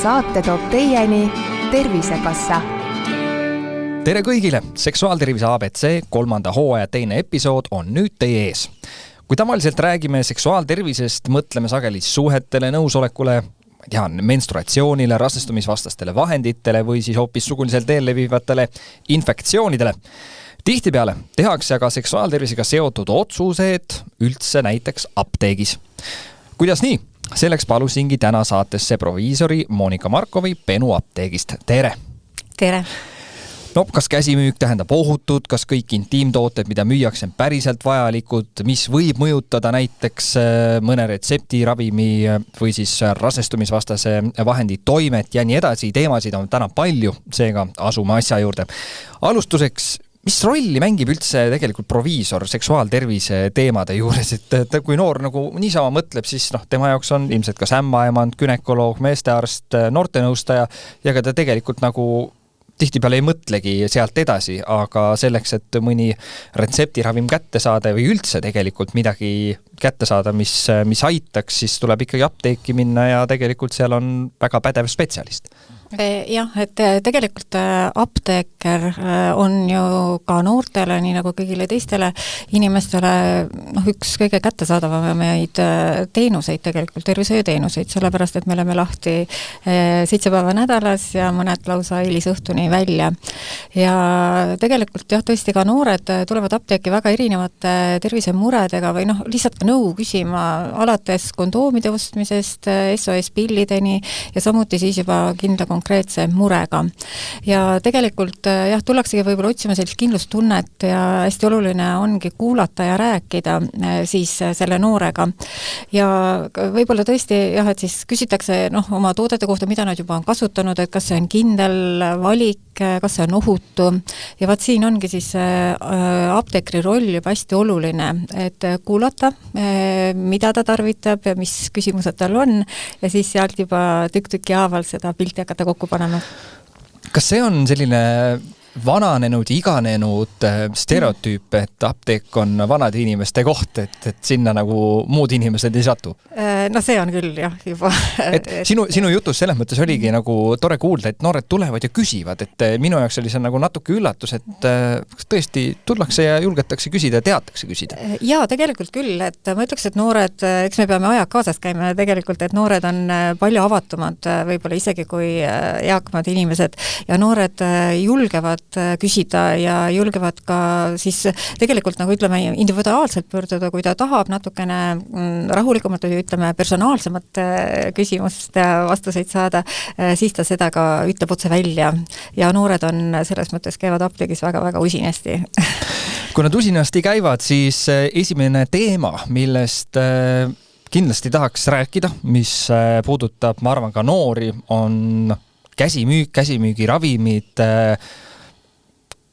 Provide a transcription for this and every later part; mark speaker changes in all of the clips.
Speaker 1: saate toob teieni Tervisekassa.
Speaker 2: Tere kõigile! Seksuaaltervise ABC 3. hooaja teine episood on nüüd teie ees. Kui tavaliselt räägime seksuaaltervisest, mõtleme sageli suhetele, nõusolekule, menstruatsioonile, rasestumisvastastele vahenditele või siis hoopis sugulisel teel levivatele infektsioonidele. Tihtipeale tehakse aga seksuaaltervisega seotud otsused üldse näiteks apteegis. Kuidas nii? Selleks palusingi täna saatesse proviisori Monika Markovi Benu apteegist. Tere!
Speaker 3: Tere!
Speaker 2: No, kas käsimüük tähendab ohutud, kas kõik intiimtooted, mida müüakse, on päriselt vajalikud, mis võib mõjutada näiteks mõne retseptiravimi või siis rasestumisvastase vahendi toimet ja nii edasi. Teemasid on täna palju, seega asume asja juurde. Alustuseks, mis rolli mängib üldse tegelikult proviisor seksuaaltervise teemade juures, et kui noor nagu niisama mõtleb, siis tema jaoks on ilmselt kas ämmaemand, gynekoloog, meestearst, noortenõustaja ja ka ta tegelikult nagu tihtipeale ei mõtlegi sealt edasi, aga selleks, et mõni retseptiravim kätte saada või üldse tegelikult midagi kätte saada, mis aitaks, siis tuleb ikkagi apteeki minna ja tegelikult seal on väga pädev spetsialist.
Speaker 3: Jah, et tegelikult apteeker on ju ka noortele, nii nagu kõigile teistele inimestele üks kõige kättesaadavamaid teenuseid, tegelikult tervishoiuteenuseid, sellepärast, et me oleme lahti 7 päeva nädalas ja mõned lausa hilisõhtuni välja. Ja tegelikult tõesti ka noored tulevad apteeki väga erinevate tervisemuredega või lihtsalt ka nõu küsima alates kondoomide ostmisest, SOS-pillideni ja samuti siis juba kindla konkreetse murega. Ja tegelikult tullaksegi võib-olla otsima sellist kindlustunnet ja hästi oluline ongi kuulata ja rääkida siis selle noorega. Ja võib-olla tõesti, et siis küsitakse oma toodete kohta, mida nad juba on kasutanud, et kas see on kindel valik, kas see on ohutu. Ja vaat siin ongi siis apteekri roll juba hästi oluline, et kuulata, mida ta tarvitab ja mis küsimused tal on ja siis sealt juba tükk-tükki haaval seda pilti hakata kokku panema.
Speaker 2: Kas see on selline vananenud, iganenud stereotüüp, et apteek on vanade inimeste koht, et sinna nagu muud inimesed ei satu?
Speaker 3: No see on küll jah juba.
Speaker 2: Et sinu jutus selles mõttes oligi nagu tore kuulda, et noored tulevad ja küsivad, et minu jaoks oli see nagu natuke üllatus, et tõesti tullakse ja julgetakse küsida ja teatakse küsida.
Speaker 3: Ja tegelikult küll, et ma ütleks, et noored, eks me peame aja kaasas käima ja tegelikult, et noored on palju avatumad võib-olla isegi kui eakamad inimesed ja noored julgevad küsida ja julgevad ka siis tegelikult nagu ütleme individuaalselt pöörduda, kui ta tahab natukene rahulikumalt või ütleme personaalsemat küsimust ja vastuseid saada, siis ta seda ka ütleb otse välja ja noored on selles mõttes käivad apteegis väga-väga usinasti.
Speaker 2: Kui nad usinasti käivad, siis esimene teema, millest kindlasti tahaks rääkida, mis puudutab, ma arvan, ka noori, on käsimüük, käsimüügiravimid.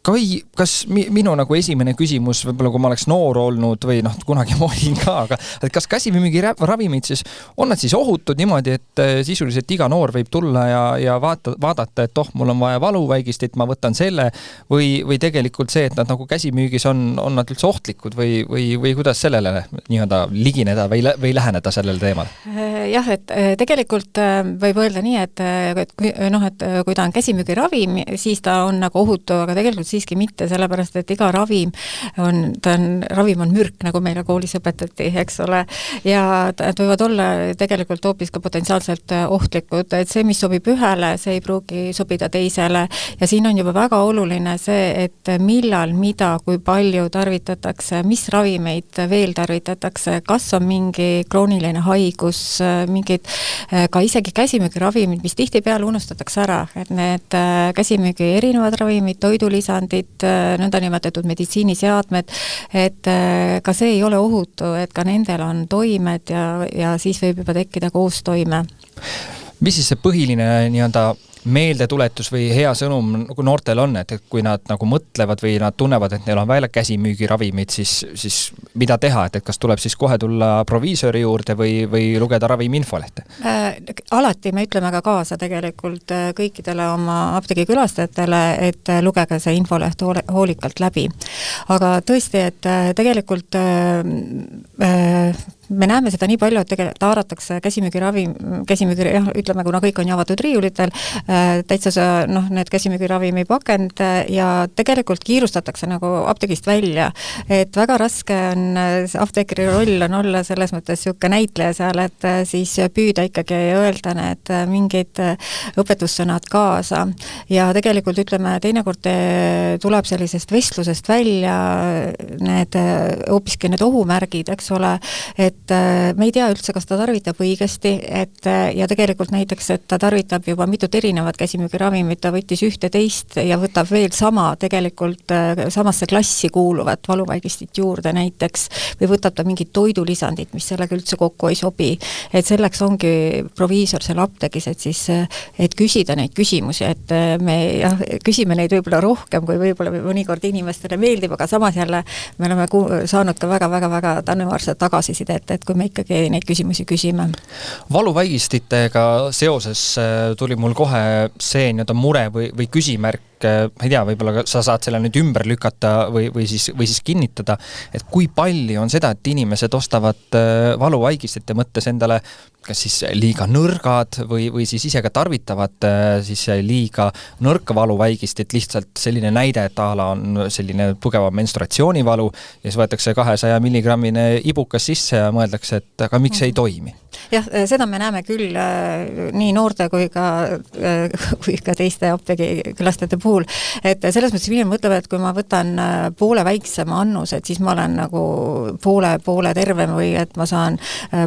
Speaker 2: Kas minu nagu esimene küsimus, võib-olla kui ma oleks noor olnud või kunagi ma olin ka, aga kas käsimüügiravimid siis, on nad siis ohutud niimoodi, et sisuliselt iga noor võib tulla ja vaadata, et mul on vaja valuväigistit, ma võtan selle või tegelikult see, et nad nagu käsimüügis on nad üldse ohtlikud või kuidas sellele nii-öelda ligineda või läheneda sellele teemale?
Speaker 3: Jah, et tegelikult võib öelda nii, et kui ta on käsimüügiravim, siis ta on nagu ohutu, aga tegelikult siiski mitte, sellepärast, et iga ravim on mürk, nagu meile koolis õpetati, eks ole, ja nad võivad olla tegelikult hoopis ka potentsiaalselt ohtlikud, et see, mis sobib ühele, see ei pruugi sobida teisele ja siin on juba väga oluline see, et millal, mida, kui palju tarvitatakse, mis ravimeid veel tarvitatakse, kas on mingi krooniline haigus, mingid ka isegi käsimüügiravimid, mis tihtipeale unustatakse ära, et need käsimüügi erinevad ravimid, toidulisandid, nõndanimetatud meditsiiniseadmed, et ka see ei ole ohutu, et ka nendel on toimed ja siis võib juba tekkida koostoime.
Speaker 2: Mis siis see põhiline nii-öelda meeldetuletus või hea sõnum nagu noortel on, et kui nad nagu mõtlevad või nad tunnevad, et neil on välja käsimüügiravimid, siis mida teha, et kas tuleb siis kohe tulla proviisori juurde või lugeda ravimiinfolehte?
Speaker 3: Alati me ütleme ka kaasa tegelikult kõikidele oma apteegi külastajatele, et lugege see infoleht hoolikalt läbi. Aga tõesti, et tegelikult me näeme seda nii palju, et tegelikult haaratakse ütleme, kuna kõik on avatud riiulitel, täitsa need käsimüügiravimi pakend ja tegelikult kiirustatakse nagu apteegist välja, et väga raske on, apteekri roll on olla selles mõttes siuke näitleja seal, et siis püüda ikkagi öelda need mingid õpetussõnad kaasa ja tegelikult ütleme, teinekord tuleb sellisest vestlusest välja hoopiski need ohumärgid, eks ole, et me ei tea üldse, kas ta tarvitab õigesti, ja tegelikult näiteks, et ta tarvitab juba mitut erinevat käsimüügiravimit, ta võttis ühte teist ja võtab veel tegelikult samasse klassi kuuluvat valuvaigistit juurde näiteks või võtab ta mingit toidulisandit, mis sellega üldse kokku ei sobi. Et selleks ongi proviisor seal apteegis, et siis et küsida neid küsimusi, et me küsime neid võib-olla rohkem, kui võib-olla mõnikord inimestele meeldib, aga samas jälle me oleme saanud ka väga-väga-väga tänuväärset tagasisidet, et kui me ikkagi neid küsimusi küsime.
Speaker 2: Valuvaigistitega seoses tuli mul kohe see mure või küsimärk, ma ei tea, võib-olla sa saad selle nüüd ümber lükata või siis kinnitada, et kui palju on seda, et inimesed ostavad valuvaigistite mõttes endale kas siis liiga nõrgad või siis ise ka tarvitavad siis liiga nõrka valuvaigistit, lihtsalt selline näide, et ala on selline tugeva menstruatsioonivalu ja siis võetakse 200 milligrammine ibukas sisse ja mõeldakse, et aga miks ei toimi?
Speaker 3: Jah, seda me näeme küll nii noorte kui ka teiste apteegikülastajate puhul, et selles mõttes inimene mõtleb, et kui ma võtan poole väiksema annuse, et siis ma olen nagu poole tervem või et ma saan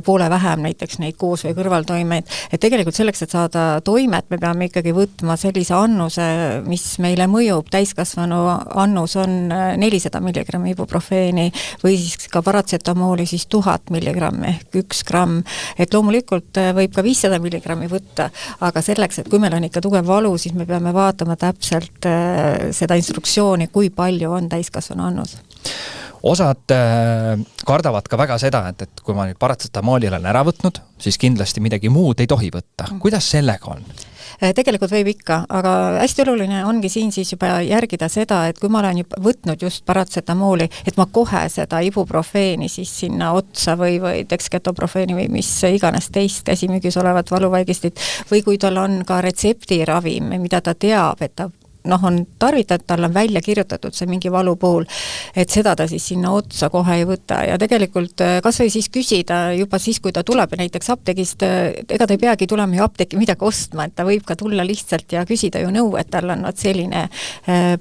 Speaker 3: poole vähem näiteks neid koos või kõrvaltoimeid, et tegelikult selleks, et saada toimet, me peame ikkagi võtma sellise annuse, mis meile mõjub, täiskasvanu annus on 400 milligrammi ibuprofeeni või siis ka paratsetamooli siis 1000 milligrammi ehk 1 gramm, et loomulikult võib ka 500 milligrammi võtta, aga selleks, et kui meil on ikka tugev valu, siis me peame vaatama täpselt seda instruktsiooni, kui palju on täiskasvanu annus.
Speaker 2: Osad kardavad ka väga seda, et kui ma nüüd paratsetamooli olen ära võtnud, siis kindlasti midagi muud ei tohi võtta. Kuidas sellega on?
Speaker 3: Tegelikult võib ikka, aga hästi oluline ongi siin siis juba järgida seda, et kui ma olen juba võtnud just paratsetamooli, et ma kohe seda ibuprofeeni siis sinna otsa või dexketoprofeeni või mis iganes teist käsimüügis olevat valuvaigistit või kui tal on ka retseptiravim, mida ta teab, et ta on tarvitatud, tal on välja kirjutatud see mingi valu puhul, et seda ta siis sinna otsa kohe ei võta ja tegelikult kas või siis küsida juba siis, kui ta tuleb näiteks apteegist, ega ta ei peagi tulema ju apteeki midagi ostma, et ta võib ka tulla lihtsalt ja küsida ju nõu, et tal on selline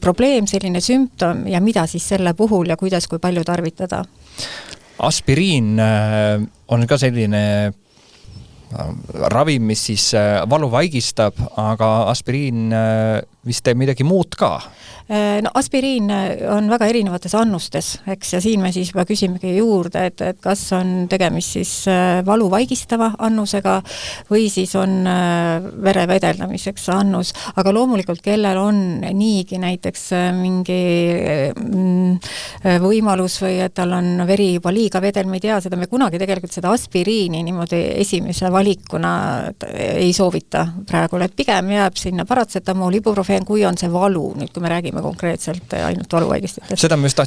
Speaker 3: probleem, selline sümptom ja mida siis selle puhul ja kuidas, kui palju tarvitada.
Speaker 2: Aspiriin on ka selline ravim, mis siis valu vaigistab, aga aspiriin vist teeb midagi muud ka?
Speaker 3: No aspiriin on väga erinevates annustes, eks, ja siin me siis juba küsimegi juurde, et kas on tegemist siis valu vaigistava annusega või siis on vere vedeldamiseks annus, aga loomulikult kellel on niigi näiteks mingi võimalus või et tal on veri juba liiga vedel, me ei tea seda, me kunagi tegelikult seda aspiriini niimoodi esimese valikuna ei soovita praegu, et pigem jääb sinna paratsetamool, ibuprofeen, kui on see valu, nüüd kui me räägime konkreetselt ainult valuvaigistitest.
Speaker 2: Seda ma just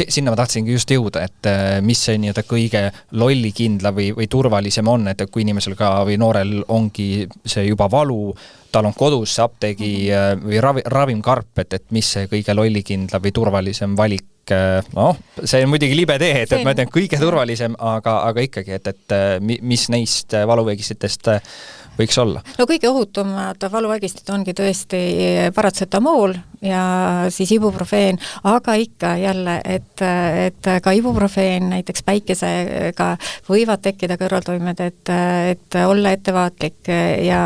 Speaker 2: sinna ma tahtsingi just jõuda, et mis see nii-öelda kõige lollikindla või turvalisem on, et kui inimesel ka või noorel ongi see juba valu, tal on kodus see apteegi või ravimkarp, et mis see kõige lollikindla või turvalisem valik, see on muidugi libe tee, et ma ütlen kõige turvalisem, aga ikkagi, et mis neist valuvaigistitest võiks olla? No
Speaker 3: kõige ohutumad valuvaigistid ongi tõesti paratsetamool ja siis ibuprofeen, aga ikka jälle, et ka ibuprofeen näiteks päikesega võivad tekkida kõrvaltoimed, et olla ettevaatlik ja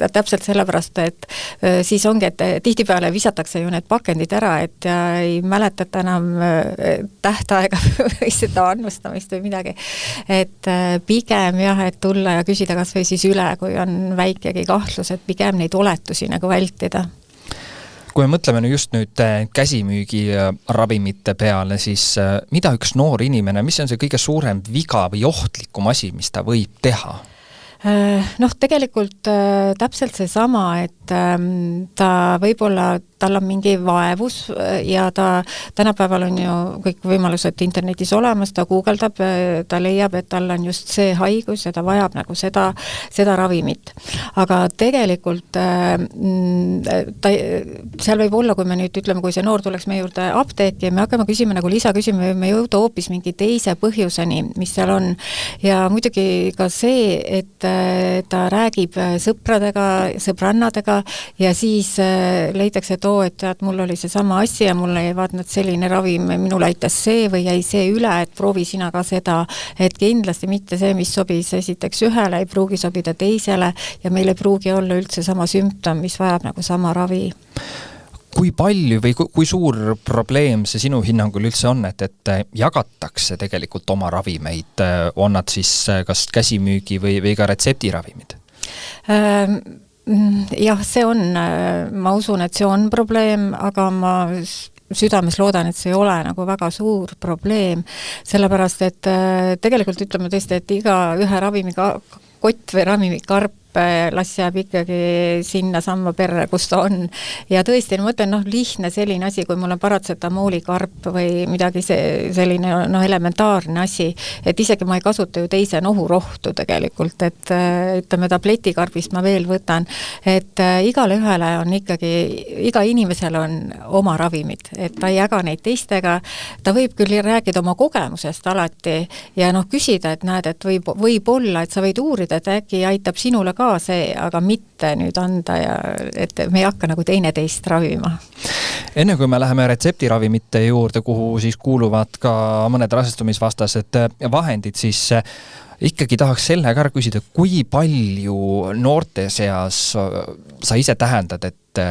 Speaker 3: täpselt sellepärast, et siis ongi, et tihtipeale visatakse ju need pakendid ära, et ei mäletata enam tähtaega või seda annustamist või midagi. Et pigem jah, et tulla ja küsida kas või siis üle, kui on väikegi kahtlus, et pigem neid oletusi nagu vältida.
Speaker 2: Kui me mõtleme just nüüd käsimüügi ravimite peale, siis mida üks noor inimene, mis on see kõige suurem viga või ohtlikum asi, mis ta võib teha? Noh,
Speaker 3: tegelikult täpselt see sama, et ta võib-olla tal on mingi vaevus ja ta tänapäeval on ju kõik võimalused internetis olemas, ta guugeldab, ta leiab, et tal on just see haigus ja ta vajab nagu seda ravimit. Aga tegelikult seal võib olla, kui me nüüd ütleme, kui see noor tuleks meie juurde apteeki ja me hakkame küsima nagu lisaküsime, me jõuda hoopis mingi teise põhjuseni, mis seal on. Ja muidugi ka see, et ta räägib sõpradega, sõbrannadega ja siis leitakse, et tead, mul oli see sama asi ja mulle ei vaadanud selline ravim, minule aitas see või jäi see üle, et proovi sina ka seda, et kindlasti mitte see, mis sobis esiteks ühele, ei pruugi sobida teisele ja meil ei pruugi olla üldse sama sümptom, mis vajab nagu sama ravi.
Speaker 2: Kui palju või kui suur probleem see sinu hinnangul üldse on, et jagatakse tegelikult oma ravimeid, on nad siis kas käsimüügi või ka retseptiravimid?
Speaker 3: Jah, see on, ma usun, et see on probleem, aga ma südames loodan, et see ei ole nagu väga suur probleem, sellepärast, et tegelikult ütleme tõesti, et iga ühe ravimikott või ravimikarp las jääb ikkagi sinna samma perre, kus ta on. Ja tõesti, ma mõtlen, lihtne selline asi, kui mul on paratsetamoolikarp või midagi selline elementaarne asi, et isegi ma ei kasuta ju teise nohurohtu tegelikult, et ütleme tabletikarvist ma veel võtan, et igale ühele on ikkagi, iga inimesel on oma ravimid, et ta ei jaga neid teistega, ta võib küll rääkida oma kogemusest alati ja küsida, et näed, et võib olla, et sa võid uurida, et äkki aitab sinule ka see, aga mitte nüüd anda ja et me ei hakka nagu teineteist ravima.
Speaker 2: Enne kui me läheme retseptiravimite juurde, kuhu siis kuuluvad ka mõned rasestumisvastased vahendid, siis ikkagi tahaks selle ka küsida, kui palju noorte seas sa ise tähendad, et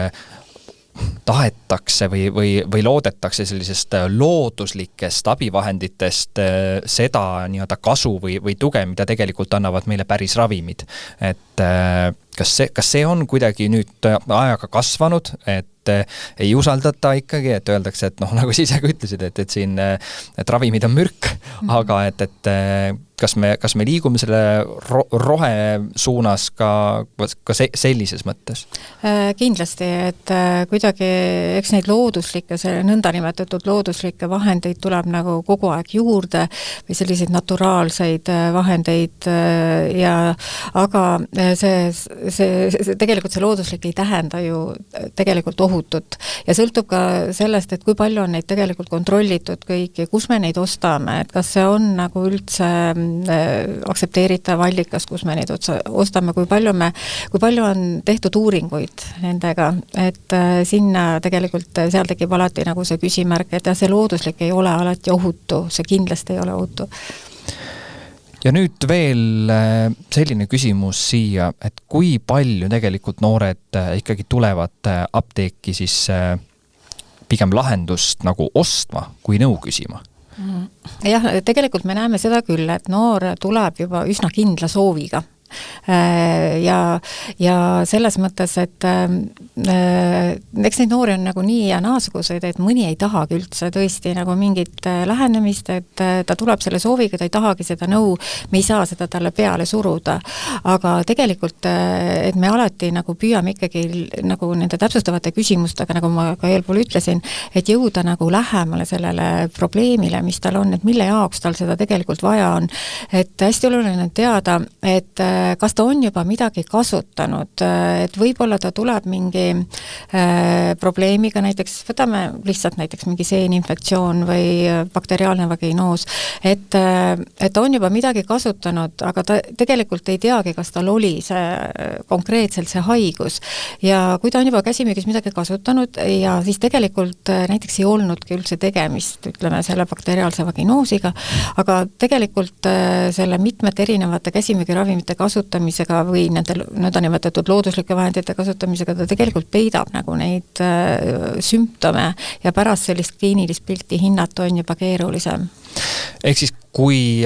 Speaker 2: tahetakse või loodetakse sellisest looduslikest abivahenditest seda nii-öelda kasu või tuge, mida tegelikult annavad meile päris ravimid. Et kas see on kuidagi nüüd ajaga kasvanud, et ei usaldata ikkagi, et öeldakse, et nagu sa ise ka ütlesid, et siin et ravimid on mürk, aga et kas me liigume selle rohe suunas ka sellises mõttes?
Speaker 3: Kindlasti, et kuidagi eks neid looduslikke, see nõndanimetatud looduslikke vahendeid tuleb nagu kogu aeg juurde või selliseid naturaalseid vahendeid aga see tegelikult see looduslik ei tähenda ju tegelikult ohutut ja sõltub ka sellest, et kui palju on neid tegelikult kontrollitud kõiki, kus me neid ostame, et kas see on nagu üldse aktsepteeritav allikas, kus me neid ostame, kui palju on tehtud uuringuid nendega, et sinna tegelikult seal tekib alati nagu see küsimärk, et see looduslik ei ole alati ohutu, see kindlasti ei ole ohutu.
Speaker 2: Ja nüüd veel selline küsimus siia, et kui palju tegelikult noored ikkagi tulevad apteeki siis pigem lahendust nagu ostma kui nõu küsima?
Speaker 3: Jah, tegelikult me näeme seda küll, et noor tuleb juba üsna kindla sooviga. Ja selles mõttes, et eks neid noori on nagu nii ja naasugused, et mõni ei tahagi üldse tõesti nagu mingit lähenemist, et ta tuleb selle sooviga, ta ei tahagi seda nõu, me ei saa seda talle peale suruda, aga tegelikult, et me alati nagu püüame ikkagi nagu nende täpsustavate küsimustega, nagu ma ka eelpool ütlesin, et jõuda nagu lähemale sellele probleemile, mis tal on, et mille jaoks tal seda tegelikult vaja on, et hästi oluline teada, et kas ta on juba midagi kasutanud, et võib-olla ta tuleb mingi probleemiga, näiteks võtame lihtsalt näiteks mingi seeninfektsioon või bakteriaalne vaginoos, et ta on juba midagi kasutanud, aga ta tegelikult ei teagi, kas tal oli see konkreetselt see haigus ja kui ta on juba käsimüügis midagi kasutanud ja siis tegelikult näiteks ei olnudki üldse tegemist, ütleme selle bakteriaalse vaginoosiga, aga tegelikult selle mitmete erinevate käsimüügiravimite kasutamisega või nende nõndanimetatud looduslike vahendite kasutamisega ta tegelikult peidab nagu neid sümptome ja pärast sellist kliinilist pilti hinnata on juba keerulisem.
Speaker 2: Ehk siis kui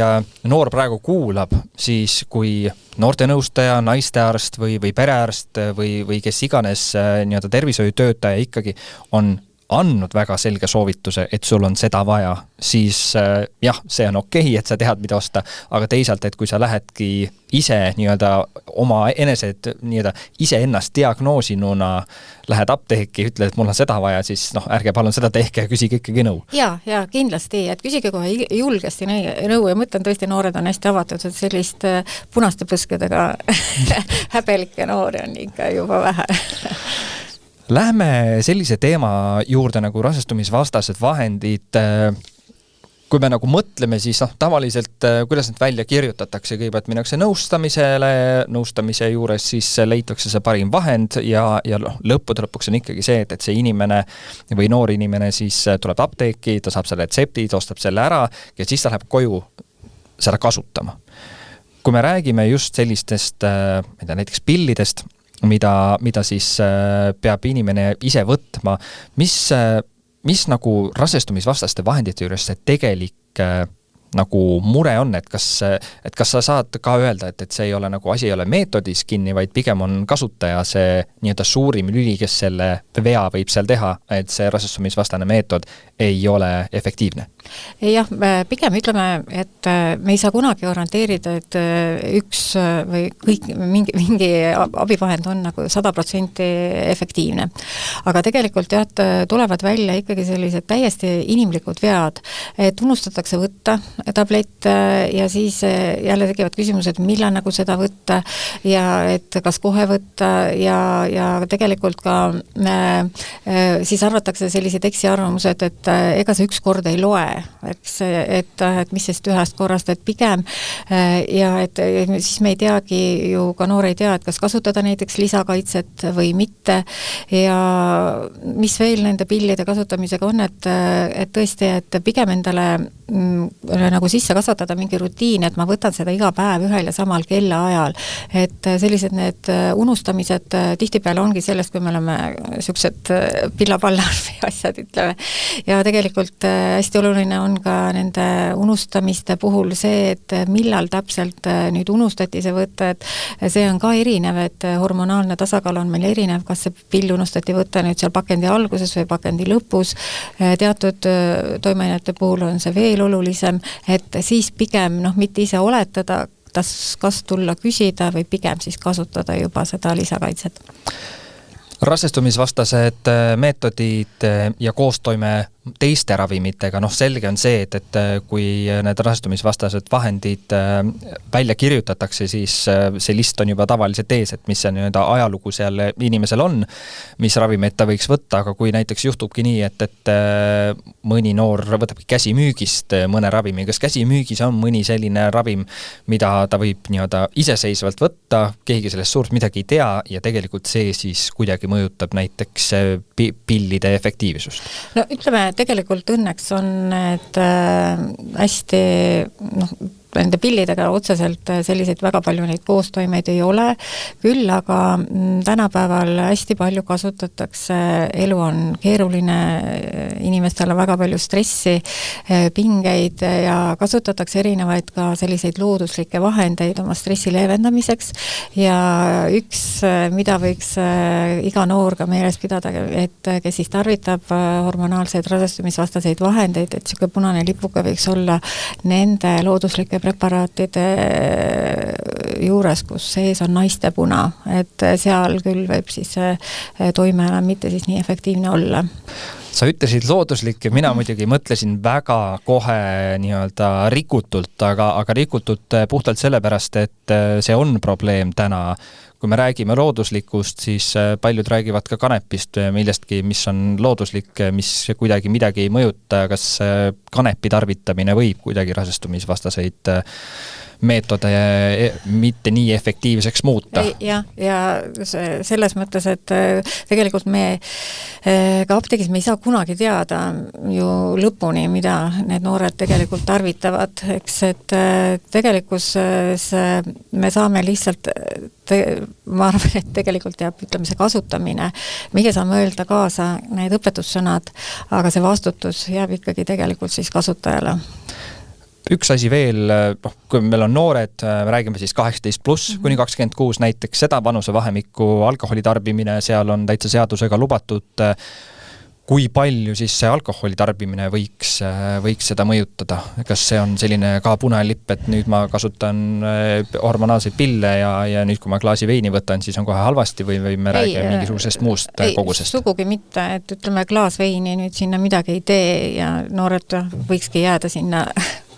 Speaker 2: noor praegu kuulab, siis kui noortenõustaja, naistearst või perearst või kes iganes nii-öelda tervishoiutöötaja ikkagi on andnud väga selge soovituse, et sul on seda vaja, siis jah, see on okei, et sa tead, mida osta, aga teisalt, et kui sa lähedki ise nii-öelda oma ise ennast diagnoosinuna lähed apteeki, ütled, et mul on seda vaja, siis ärge palun seda tehke ja küsige ikkagi nõu.
Speaker 3: Ja kindlasti, et küsige kohe julgesti nõu ja mõtlen tõesti, noored on hästi avatud, et sellist punaste põskedega häbelikke noori on ikka juba vähe.
Speaker 2: Lähme sellise teema juurde nagu rasestumisvastased vahendid. Kui me nagu mõtleme, siis tavaliselt, kuidas need välja kirjutatakse, kõigepealt minnakse nõustamise juures, siis leitakse see parim vahend ja lõppude lõpuks on ikkagi see, et see inimene või noor inimene siis tuleb apteeki, ta saab selle retsepti, ta ostab selle ära ja siis ta läheb koju seda kasutama. Kui me räägime just sellistest näiteks pillidest, mida siis peab inimene ise võtma, mis nagu rasestumisvastaste vahendite juures see tegelik nagu mure on, et kas sa saad ka öelda, et see ei ole nagu asi ei ole meetodis kinni, vaid pigem on kasutaja see nii-öelda suurim lüli, kes selle vea võib seal teha, et see rasestumisvastane meetod ei ole efektiivne?
Speaker 3: Jah, pigem ütleme, et me ei saa kunagi garanteerida, et üks või kõik mingi abivahend on nagu 100% efektiivne. Aga tegelikult tulevad välja ikkagi sellised täiesti inimlikud vead, et unustatakse võtta tablett ja siis jälle tekivad küsimused, millal nagu seda võtta ja et kas kohe võtta ja tegelikult ka siis arvatakse sellised eksiarvamused, et ega see üks kord ei loe, et mis sest ühest korrast, et pigem ja et siis me ei teagi ju, ka noor ei tea, et kas kasutada näiteks lisakaitset või mitte ja mis veel nende pillide kasutamisega on, et tõesti, et pigem endale nagu sisse kasvatada mingi rutiin, et ma võtan seda iga päev ühel ja samal kellaajal, et sellised need unustamised tihtipeale ongi sellest, kui me oleme sellised pillapallar või asjad, ütleme. Ja tegelikult hästi oluline on ka nende unustamiste puhul see, et millal täpselt nüüd unustati see võtta, et see on ka erinev, et hormonaalne tasakaal on meil erinev, kas see pill unustati võtta nüüd seal pakendi alguses või pakendi lõpus, teatud toimeainete puhul on see veel olulisem, et siis pigem mitte ise oletada, kas tulla küsida või pigem siis kasutada juba seda lisakaitset.
Speaker 2: Rasestumisvastased meetodid ja koostoime teiste ravimitega, selge on see, et kui need rasestumisvastased vahendid välja kirjutatakse, siis see list on juba tavaliselt ees, et mis see nii-öelda ajalugu seal inimesel on, mis ravimeid ta võiks võtta, aga kui näiteks juhtubki nii, et mõni noor võtabki käsimüügist mõne ravimi, kas käsimüügis on mõni selline ravim, mida ta võib nii-öelda iseseisvalt võtta, keegi sellest suurt midagi ei tea ja tegelikult see siis kuidagi mõjutab näiteks pillide efektiivsust?
Speaker 3: No ütleme, tegelikult õnneks on need hästi nende pillidega otseselt selliseid väga palju neid koostoimeid ei ole, küll aga tänapäeval hästi palju kasutatakse, elu on keeruline, inimestele väga palju stressi, pingeid ja kasutatakse erinevaid ka selliseid looduslikke vahendeid oma stressi leevendamiseks ja üks, mida võiks iga noor ka meeles pidada, et kes siis tarvitab hormonaalseid rasestumisvastaseid vahendeid, et selline punane lipuke võiks olla nende looduslike preparaatide juures, kus sees on naiste puna, et seal küll võib siis toime enam mitte siis nii efektiivne olla.
Speaker 2: Sa ütlesid looduslik ja mina muidugi mõtlesin väga kohe nii-öelda rikutult, aga rikutult puhtalt sellepärast, et see on probleem täna. Kui me räägime looduslikust, siis paljud räägivad ka kanepist, millestki, mis on looduslik, mis kuidagi midagi ei mõjuta, kas kanepi tarvitamine võib kuidagi rasestumisvastaseid meetode mitte nii efektiivseks muuta.
Speaker 3: Ja selles mõttes, et tegelikult me ka apteegis me ei saa kunagi teada ju lõpuni, mida need noored tegelikult tarvitavad, eks, et tegelikus me saame lihtsalt ma arvan, et tegelikult jääb, ütleme, see kasutamine. Meie saame öelda kaasa need õpetussõnad, aga see vastutus jääb ikkagi tegelikult siis kasutajale.
Speaker 2: Üks asi veel, kui meil on noored, räägime siis 18+ kuni 26 näiteks, seda vanuse vahemikku alkoholi tarbimine, seal on täitsa seadusega lubatud. kui palju siis see alkoholi tarbimine võiks seda mõjutada? Kas see on selline ka punalipp, et nüüd ma kasutan hormonaalseid pille ja nüüd, kui ma klaasi veini võtan, siis on kohe halvasti või me räägime mingisugusest muust kogusest?
Speaker 3: Sugugi mitte, et ütleme, klaas veini nüüd sinna midagi ei tee ja noored võikski jääda sinna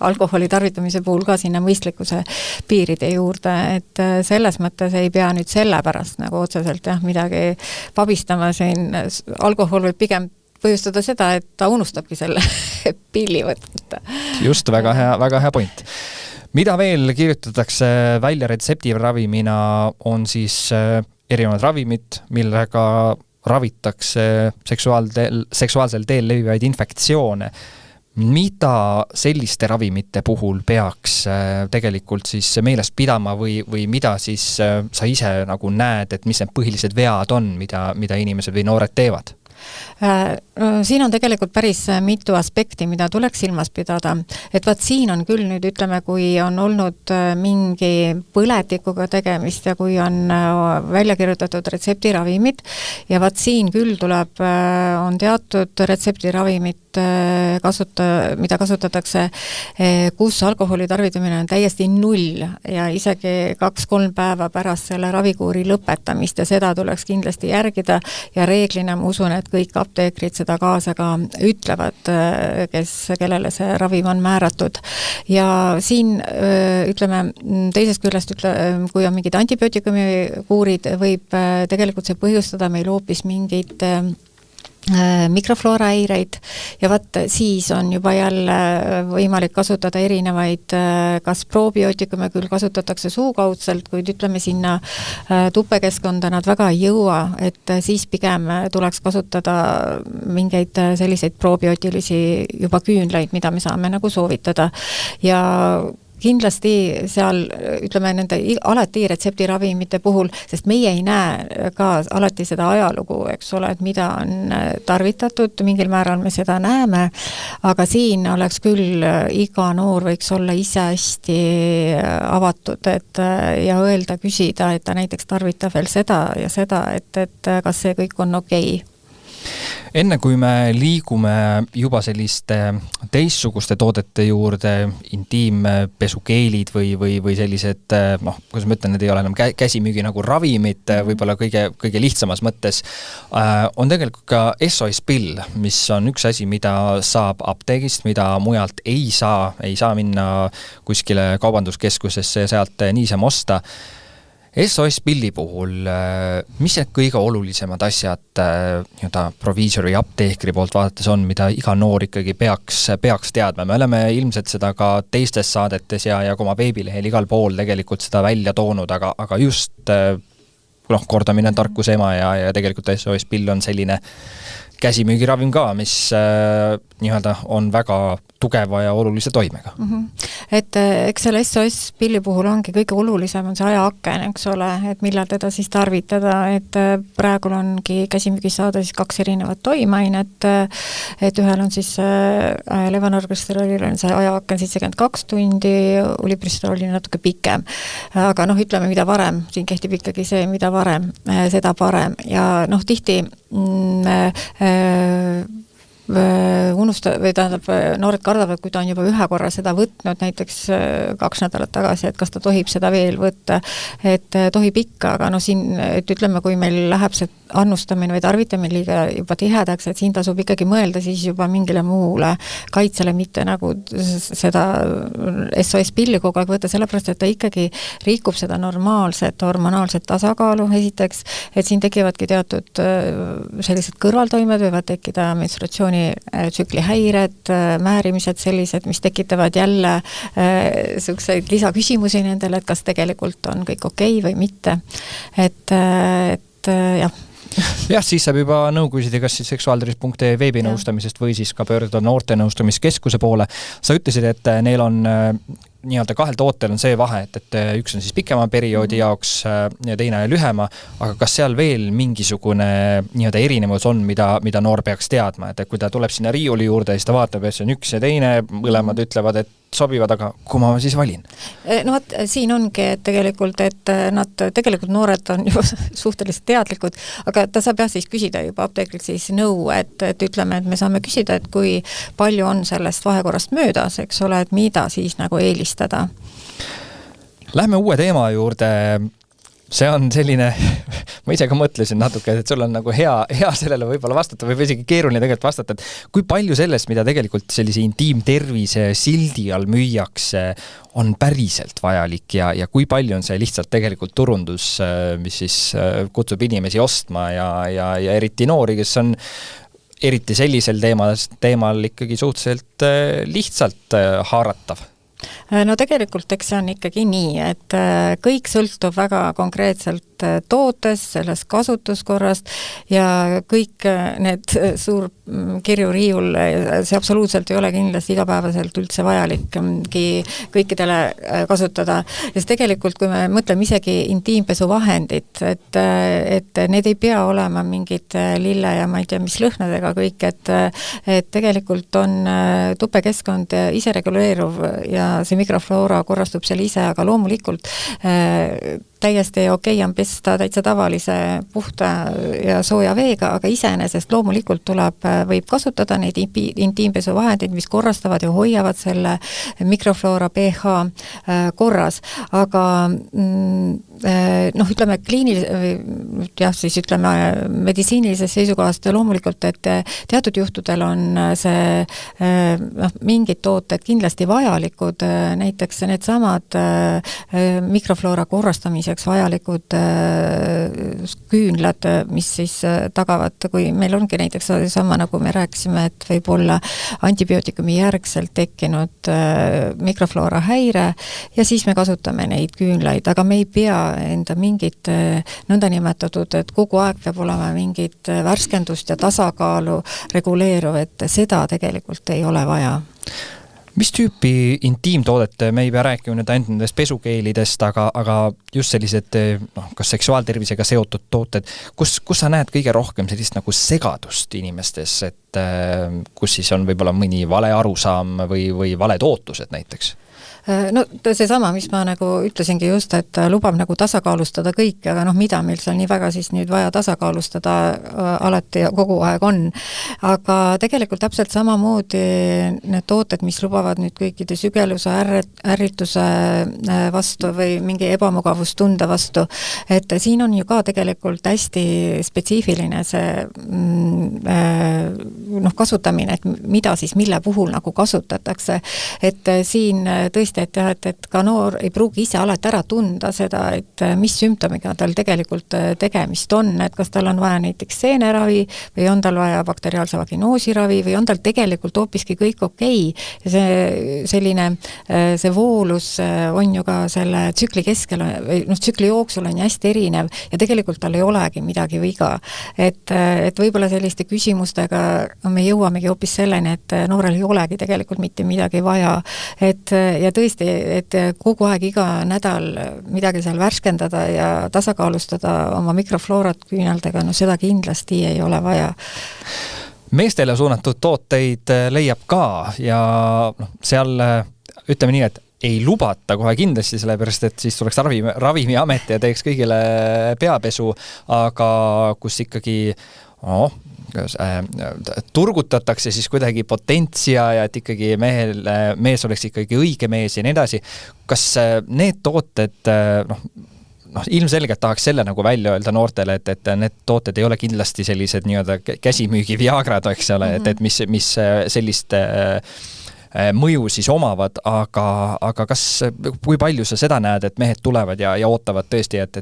Speaker 3: alkoholi tarvitamise puhul ka sinna mõistlikkuse piiride juurde, et selles mõttes ei pea nüüd selle pärast nagu otseselt midagi pabistama siin. Alkohol võib pigem põhjustada seda, et ta unustabki selle pilli võtta.
Speaker 2: Just, väga hea point. Mida veel kirjutatakse välja retseptiravimina on siis erinevad ravimid, millega ravitakse seksuaalsel teel levivaid infektsioone. Mida selliste ravimite puhul peaks tegelikult siis meelest pidama või mida siis sa ise nagu näed, et mis need põhilised vead on, mida inimesed või noored teevad?
Speaker 3: Siin on tegelikult päris mitu aspekti, mida tuleks silmas pidada. Et vaat siin on küll nüüd, ütleme, kui on olnud mingi põletikuga tegemist ja kui on välja kirjutatud retseptiravimid ja vaat siin küll tuleb, on teatud retseptiravimid, mida kasutatakse, kus alkoholi tarvitamine on täiesti 0 ja isegi 2-3 päeva pärast selle ravikuuri lõpetamist ja seda tuleks kindlasti järgida ja reeglina ma usun, et kõik apteekrid seda kaasa ka ütlevad, kellele see ravim on määratud. Ja siin, ütleme, teisest küljest, kui on mingid antibiootikumi kuurid, võib tegelikult see põhjustada meil hoopis mingid mikrofloora häireid ja vaat siis on juba jälle võimalik kasutada erinevaid, kas probiootikume küll kasutatakse suukaudselt, kuid ütleme sinna tupekeskkonda nad väga ei jõua, et siis pigem tuleks kasutada mingeid selliseid probiootilisi juba küünlaid, mida me saame nagu soovitada ja kindlasti seal, ütleme, nende alati retseptiravimite puhul, sest meie ei näe ka alati seda ajalugu, eks ole, et mida on tarvitatud, mingil määral me seda näeme, aga siin oleks küll iga noor võiks olla ise hästi avatud, et ja öelda, küsida, et ta näiteks tarvitab veel seda ja seda, et kas see kõik on okei.
Speaker 2: Enne kui me liigume juba selliste teissuguste toodete juurde, intiimpesukeelid või sellised, kuidas ma ütlen, need ei ole enam käsimüügi nagu ravimid, võib-olla kõige lihtsamas mõttes, on tegelikult ka SOS pill, mis on üks asi, mida saab apteegist, mida mujalt ei saa minna kuskile kaubanduskeskusesse ja sealt niisama osta. SOS pilli puhul, mis need kõige olulisemad asjad proviisori ja apteekri poolt vaadates on, mida iga noor ikkagi peaks teadma? Me oleme ilmselt seda ka teistes saadetes ja ka oma veebilehel igal pool tegelikult seda välja toonud, aga just kordamine tarkuse ema ja tegelikult SOS pill on selline käsimüügiravim ka, mis on väga tugeva ja olulise toimega.
Speaker 3: Et eks selle SOS pilli puhul ongi kõige olulisem on see ajaaken, eks ole, et millal teda siis tarvitada, et praegul ongi käsimüügis saada siis 2 erinevat toimainet, et ühel on siis levonorgestrolil on see ajaaken 72 tundi, ulipristolil natuke pikem, aga ütleme, mida varem, siin kehtib ikkagi see, mida varem, seda parem ja tihti noored kardavad, kui ta on juba ühe korra seda võtnud, näiteks 2 nädalat tagasi, et kas ta tohib seda veel võtta, et tohib ikka, aga siin, et ütleme, kui meil läheb see annustamine või tarvitamine liiga juba tihedaks, et siin tasub ikkagi mõelda siis juba mingile muule kaitsele, mitte nagu seda SOS pilli kogu aeg võtta, sellepärast, et ta ikkagi rikub seda normaalset hormonaalset tasakaalu esiteks, et siin tekivadki teatud sellised kõrvaltoimed, võivad tekkida menstruatsioonitsükli häired, määrimised sellised, mis tekitavad jälle selliseid lisaküsimusi nendele, et kas tegelikult on kõik okei või mitte. Et jah.
Speaker 2: Jah, siis saab juba nõu küsida kas siis seksuaaltervis.ee veebinõustamisest või siis ka pöörduda noorte nõustamiskeskuse poole. Sa ütlesid, et neil on nii-öelda 2 tootel on see vahe, et üks on siis pikema perioodi jaoks ja teine lühema, aga kas seal veel mingisugune nii-öelda erinevus on, mida noor peaks teadma, et kui ta tuleb sinna riiuli juurde ja siis ta vaatab, et see on üks ja teine, mõlemad ütlevad, et sobivad, aga kui ma siis valin?
Speaker 3: No vot, siin ongi, et tegelikult noored on ju suhteliselt teadlikud, aga ta saab jah siis küsida juba apteekrilt siis nõu, et ütleme, et me saame küsida, et kui palju on sellest vahekorrast möödas, eks ole, et mida siis nagu eelistada.
Speaker 2: Lähme uue teema juurde. See on selline, ma ise ka mõtlesin natuke, et sul on nagu hea sellele võib-olla vastata või isegi keeruline tegelikult vastata, et kui palju sellest, mida tegelikult sellise intiimtervise sildi all müüakse, on päriselt vajalik ja kui palju on see lihtsalt tegelikult turundus, mis siis kutsub inimesi ostma ja eriti noori, kes on eriti sellisel teemal ikkagi suhteliselt lihtsalt haaratav.
Speaker 3: No tegelikult eks see on ikkagi nii, et kõik sõltub väga konkreetselt tootest, sellest kasutuskorrast ja kõik need suur kirjuriiul, see absoluutselt ei ole kindlasti igapäevaselt üldse vajalik kõikidele kasutada. Ja siis tegelikult, kui me mõtleme isegi intiimpesuvahendid, et need ei pea olema mingid lille ja ma ei tea, mis lõhnadega kõik, et tegelikult on tupekeskkond ise reguleeruv ja see mikrofloora korrastub seal ise, aga loomulikult täiesti okei on pesta täitsa tavalise puhta ja sooja veega, aga iseenesest loomulikult võib kasutada neid intiimpesuvahendeid, mis korrastavad ja hoiavad selle mikrofloora pH korras. Aga ütleme meditsiinilisest seisukohast loomulikult, et teatud juhtudel on see mingid tooted kindlasti vajalikud, näiteks needsamad mikrofloora korrastamiseks vajalikud küünlad, mis siis tagavad, kui meil ongi näiteks sama, nagu me rääkisime, et võib olla antibiootikumi järgselt tekkinud mikrofloora häire ja siis me kasutame neid küünlaid, aga me ei pea enda mingit nõndanimetatud, et kogu aeg peab olema mingit värskendust ja tasakaalu reguleeruv, et seda tegelikult ei ole vaja.
Speaker 2: Mis tüüpi intiimtoodet, me ei pea rääkima nüüd ainult nendest pesukeelidest, aga just sellised kas seksuaaltervisega seotud tooted, kus sa näed kõige rohkem sellist nagu segadust inimestes, et kus siis on võib-olla mõni vale arusaam või valed ootused näiteks?
Speaker 3: No see sama, mis ma nagu ütlesingi just, et lubab nagu tasakaalustada kõike, aga mida meil seal nii väga siis nüüd vaja tasakaalustada alati ja kogu aeg on. Aga tegelikult täpselt samamoodi need tooted, mis lubavad nüüd kõikide sügeluse, ärrituse vastu või mingi ebamugavustunde vastu, et siin on ju ka tegelikult hästi spetsiifiline see kasutamine, et mida siis mille puhul nagu kasutatakse, et siin tõesti, et ka noor ei pruugi ise alati ära tunda seda, et mis sümptomiga tal tegelikult tegemist on, et kas tal on vaja näiteks seeneravi või on tal vaja bakteriaalse vaginoosiravi või on tal tegelikult hoopiski kõik okei. Ja see voolus on ju ka selle tsükli keskel või tsükli jooksul on hästi erinev ja tegelikult tal ei olegi midagi viga. Et võib-olla selliste küsimustega me jõuamegi hoopis selleni, et noorel ei olegi tegelikult mitte midagi vaja. Ja tõesti, et kogu aeg iga nädal midagi seal värskendada ja tasakaalustada oma mikrofloorat küünaldega, seda kindlasti ei ole vaja.
Speaker 2: Meestele suunatud tooteid leiab ka ja seal ütleme nii, et ei lubata kohe kindlasti, sellepärast, et siis tuleks ravimiamet ja teeks kõigile peapesu, aga kus ikkagi turgutatakse siis kuidagi potentsia ja et ikkagi mees oleks ikkagi õige mees ja nii edasi. Kas need tooted, ilmselgelt tahaks selle nagu välja öelda noortele, et need tooted ei ole kindlasti sellised nii-öelda käsimüügi viagrad, eks ole, et mis sellist mõju siis omavad, aga kui palju sa seda näed, et mehed tulevad ja ootavad tõesti, et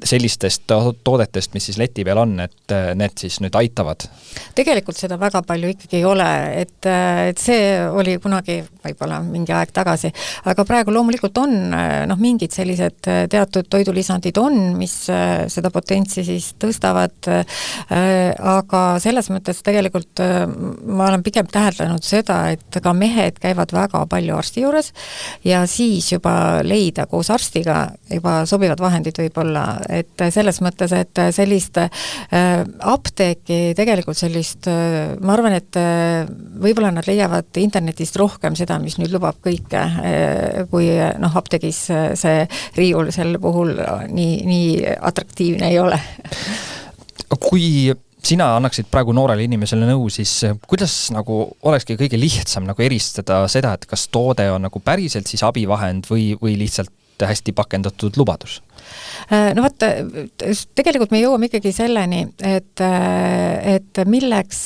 Speaker 2: sellistest toodetest, mis siis leti peal on, et need siis nüüd aitavad? Tegelikult
Speaker 3: seda väga palju ikkagi ei ole, et see oli kunagi võib-olla mingi aeg tagasi, aga praegu loomulikult on mingid sellised teatud toidulisandid on, mis seda potentsi siis tõstavad, aga selles mõttes tegelikult ma olen pigem täheldanud seda, et et ka mehed käivad väga palju arsti juures ja siis juba leida koos arstiga juba sobivad vahendid võib-olla, et selles mõttes, et sellist apteeki tegelikult sellist, ma arvan, et võib-olla nad leiavad internetist rohkem seda, mis nüüd lubab kõike, kui apteegis see riiul sel puhul nii atraktiivne ei ole.
Speaker 2: Kui sina annaksid praegu noorele inimesele nõu, siis kuidas olekski kõige lihtsam eristada seda, et kas toode on päriselt siis abivahend või lihtsalt hästi pakendatud lubadus?
Speaker 3: No vaata, tegelikult me jõuame ikkagi selleni, et milleks,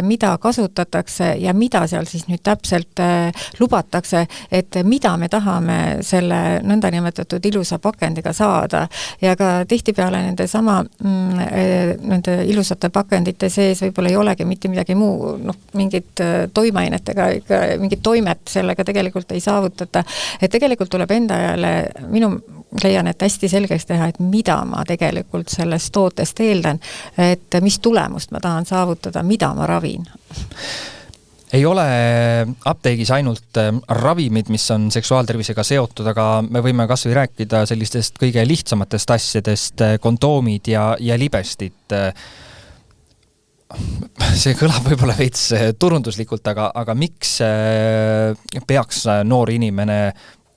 Speaker 3: mida kasutatakse ja mida seal siis nüüd täpselt lubatakse, et mida me tahame selle nõndanimetatud ilusa pakendiga saada ja ka tihtipeale nende ilusate pakendite sees võib-olla ei olegi mitte midagi muu, mingit toimeainetega, mingit toimet sellega tegelikult ei saavutata, et tegelikult tuleb enda jälle, minu leian, et hästi selgeks teha, et mida ma tegelikult sellest tootest eeldan, et mis tulemust ma tahan saavutada, mida ma ravin.
Speaker 2: Ei ole apteegis ainult ravimid, mis on seksuaaltervisega seotud, aga me võime kas või rääkida sellistest kõige lihtsamatest asjadest, kondoomid ja libestid. See kõlab võib-olla veits turunduslikult, aga miks peaks noor inimene,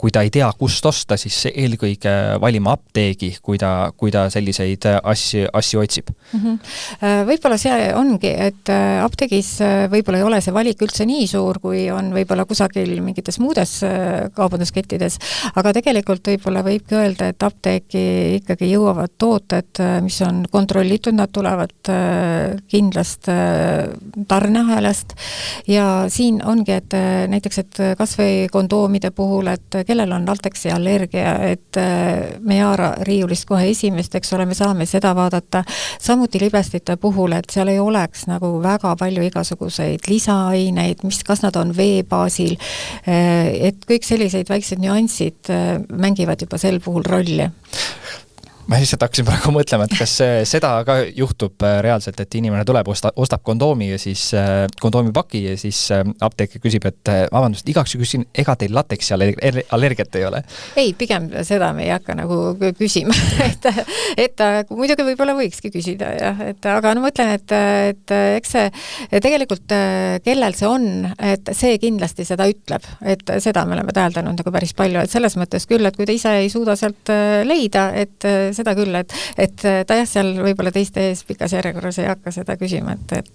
Speaker 2: kui ta ei tea, kust osta, siis eelkõige valima apteegi, kui ta selliseid asju otsib?
Speaker 3: Võib-olla see ongi, et apteegis võib-olla ei ole see valik üldse nii suur, kui on võib-olla kusagil mingites muudes kaubanduskettides, aga tegelikult võib-olla võibki öelda, et apteeki ikkagi jõuavad tooted, mis on kontrollitud, nad tulevad kindlast tarneahelast ja siin ongi, et näiteks, et kas või kondoomide puhul, et kellel on lateksi allergia, et me ei haara riiulist kohe esimest, eks ole, me saame seda vaadata. Samuti libestite puhul, et seal ei oleks väga palju igasuguseid lisaaineid, kas nad on veebaasil, et kõik selliseid väiksed nüansid mängivad juba sel puhul rolli.
Speaker 2: Ma lihtsalt hakkasin praegu mõtlema, et kas seda ka juhtub reaalselt, et inimene tuleb, ostab kondoomi ja siis kondoomipaki ja siis apteeker küsib, et vabandust, igaks küsin, ega teil lateksi allergiat ei ole?
Speaker 3: Ei, pigem seda me ei hakka küsima, et muidugi võib-olla võikski küsida, jah, aga ma mõtlen, et eks see tegelikult, kellel see on, et see kindlasti seda ütleb, et seda me oleme täheldanud päris palju, et selles mõttes küll, et kui ta ise ei suuda sealt leida, et seda küll, et ta jah, seal võib-olla teiste ees pikas järjekorras ei hakka seda küsima, et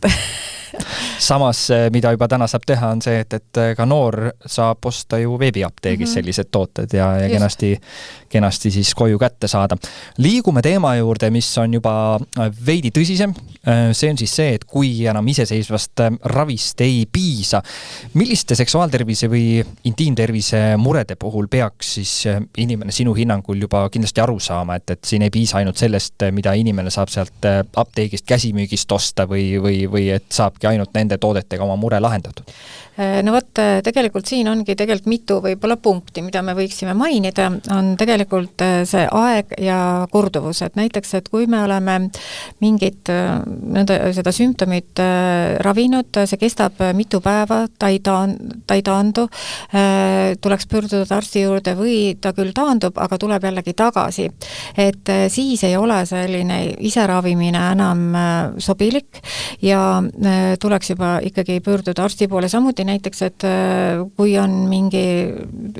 Speaker 2: Samas, mida juba täna saab teha, on see, et ka noor saab osta ju veebiapteegis sellised tooted ja kenasti siis koju kätte saada. Liigume teema juurde, mis on juba veidi tõsisem. See on siis see, et kui enam iseseisvast ravist ei piisa, milliste seksuaaltervise või intiimtervise murede puhul peaks siis inimene sinu hinnangul juba kindlasti aru saama, et siin ei piisa ainult sellest, mida inimene saab sealt apteegist käsimüügist osta või et saabki ainult nende toodetega oma mure lahendatud?
Speaker 3: No vot, tegelikult siin ongi mitu võib-olla punkti, mida me võiksime mainida, on tegelikult see aeg ja korduvus, et näiteks, et kui me oleme mingit seda sümptomit ravinud, see kestab mitu päeva, ta ei taandu, tuleks pöörduda arsti juurde või ta küll taandub, aga tuleb jällegi tagasi. Et siis ei ole selline iseravimine enam sobilik ja tuleks juba ikkagi pöörduda arsti poole. Samuti näiteks, et kui on mingi,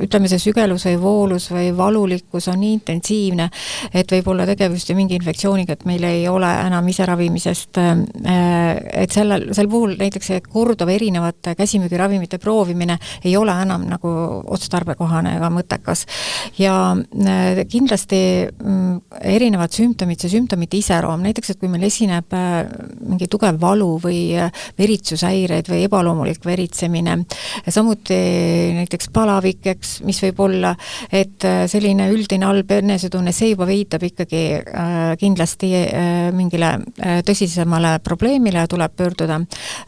Speaker 3: ütleme see sügelus või voolus või valulikkus on nii intensiivne, et võib olla tegevust ja mingi infektsiooniga, et meil ei ole enam iseravimisest, et sel puhul näiteks korduv erinevate käsimüügiravimite proovimine ei ole enam otstarbekohane ega mõttekas. Ja kindlasti erinevad sümptomid, see sümptomite iseroom, näiteks, et kui meil esineb mingi tugev valu või veritsushäireid või ebaloomulik veritsemine, samuti näiteks palavik, mis võib olla, et selline üldine halb enesetunne, see juba viitab ikkagi kindlasti mingile tõsisemale probleemile ja tuleb pöörduda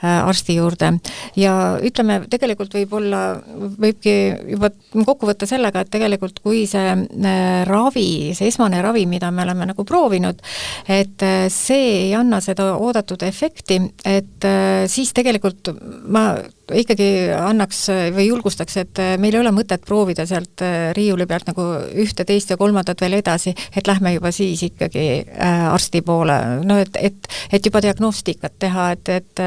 Speaker 3: arsti juurde. Ja ütleme, tegelikult võibki juba kokku võtta sellega, et tegelikult kui see ravi, see esmane ravi, mida me oleme proovinud, et see ei anna seda oodatud efekti, et siis tegelikult ma ikkagi annaks või julgustaks, et meil ei ole mõtet proovida sealt riiuli pealt nagu ühte, teist ja kolmandat veel edasi, et lähme juba siis ikkagi arsti poole. No et juba diagnostikat teha, et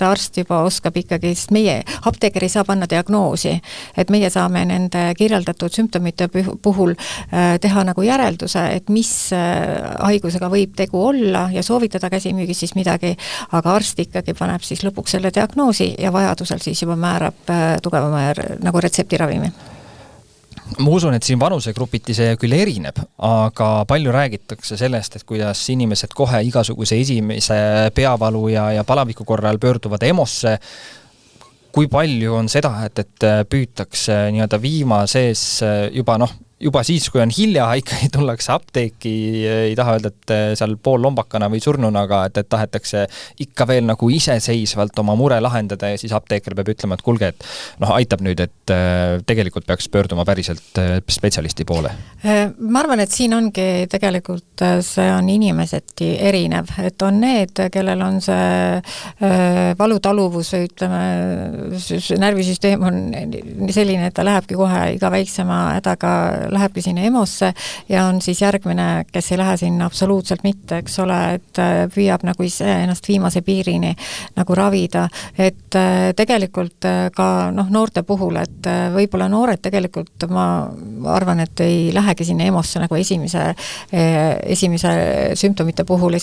Speaker 3: arst juba oskab ikkagi, sest meie apteeker ei saa panna diagnoosi, et meie saame nende kirjeldatud sümptomite puhul teha nagu järelduse, et mis haigusega võib tegu olla ja soovitada käsimüügis siis midagi, aga arst ikkagi paneb siis lõpuks selle diagnoosi ja vajadusel siis juba määrab tugevama nagu retseptiravimi.
Speaker 2: Ma usun, et siin vanusegrupiti see küll erineb, aga palju räägitakse sellest, et kuidas inimesed kohe igasuguse esimese peavalu ja palaviku korral pöörduvad EMO-sse. Kui palju on seda, et püütakse nii-öelda viimases juba siis, kui on hilja, ikkagi tullakse apteeki, ei taha öelda, et seal pool lombakana või surnunaga, et tahetakse ikka veel nagu iseseisvalt oma mure lahendada ja siis apteeker peab ütlema, et kuulge, et aitab nüüd, et tegelikult peaks pöörduma päriselt spetsialisti poole.
Speaker 3: Ma arvan, et siin ongi tegelikult see on inimeseti erinev, et on need, kellel on see valutaluvus või ütleme, närvisüsteem on selline, et ta lähebki kohe iga väiksema hädaga lähebki sinna EMO-sse ja on siis järgmine, kes ei lähe sinna absoluutselt mitte, eks ole, et püüab nagu ise ennast viimase piirini nagu ravida, et tegelikult ka noorte puhul, et võib-olla noored tegelikult ma arvan, et ei lähegi sinna EMO-sse nagu esimeste sümptomite puhul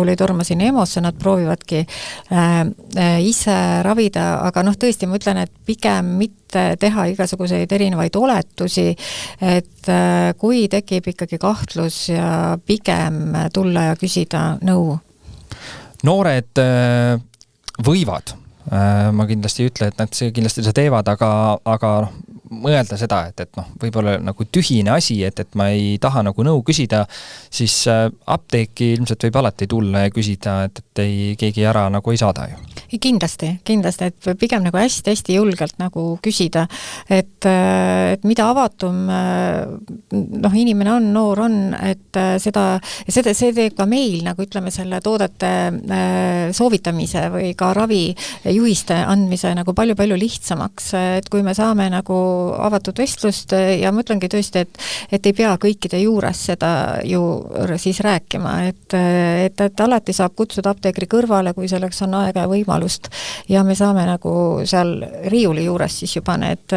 Speaker 3: ei torma sinna EMO-sse, nad proovivadki ise ravida, aga tõesti ma ütlen, et pigem mitte teha igasuguseid erinevaid oletusi, et kui tekib ikkagi kahtlus ja pigem tulla ja küsida nõu.
Speaker 2: Noored võivad, ma kindlasti ei ütle, et nad kindlasti seda teevad, aga mõelda seda, et võib-olla nagu tühine asi, et ma ei taha nagu nõu küsida, siis apteeki ilmselt võib alati tulla ja küsida, et keegi ära nagu ei saada ju.
Speaker 3: Kindlasti, et pigem nagu hästi julgelt nagu küsida, et mida avatum inimene on, noor on, et see teeb ka meil nagu ütleme selle toodete soovitamise või ka ravijuhiste andmise nagu palju lihtsamaks, et kui me saame nagu avatud vestlust ja ma ütlengi tõesti, et ei pea kõikide juures seda ju siis rääkima, et alati saab kutsuda apteekri kõrvale, kui selleks on aega ja võimalust ja me saame nagu seal riiuli juures siis juba need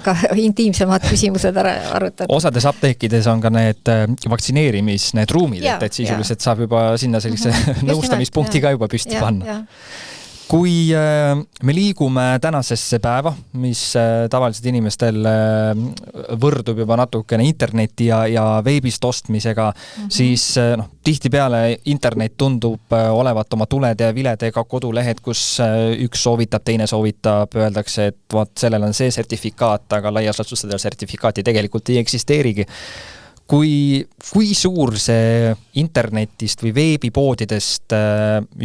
Speaker 3: ka intiimsemad küsimused ära arutada.
Speaker 2: Osades apteekides on ka need need ruumid, et sisuliselt saab juba sinna sellise nõustamispunkti ka juba püsti panna. Kui me liigume tänasesse päeva, mis tavaliselt inimestel võrdub juba natukene interneti ja veebist ostmisega, siis tihtipeale internet tundub olevat oma tulede ja viledega kodulehed, kus üks soovitab, teine soovitab, öeldakse, et sellel on see sertifikaat, aga laias laastus seda sertifikaati tegelikult ei eksisteerigi. Kui suur see internetist või veebipoodidest,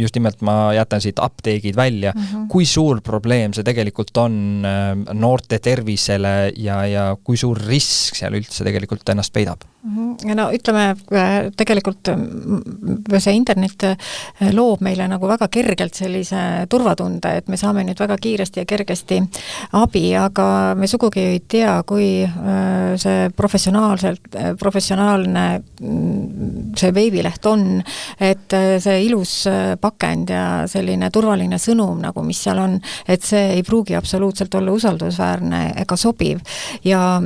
Speaker 2: just nimelt ma jätan siit apteegid välja, kui suur probleem see tegelikult on noorte tervisele ja kui suur risk seal üldse tegelikult ennast peidab?
Speaker 3: No ütleme, tegelikult see internet loob meile nagu väga kergelt sellise turvatunde, et me saame nüüd väga kiiresti ja kergesti abi, aga me sugugi ei tea, kui see professionaalne see veebileht on, et see ilus pakend ja selline turvaline sõnum, nagu mis seal on, et see ei pruugi absoluutselt olla usaldusväärne ega sobiv ja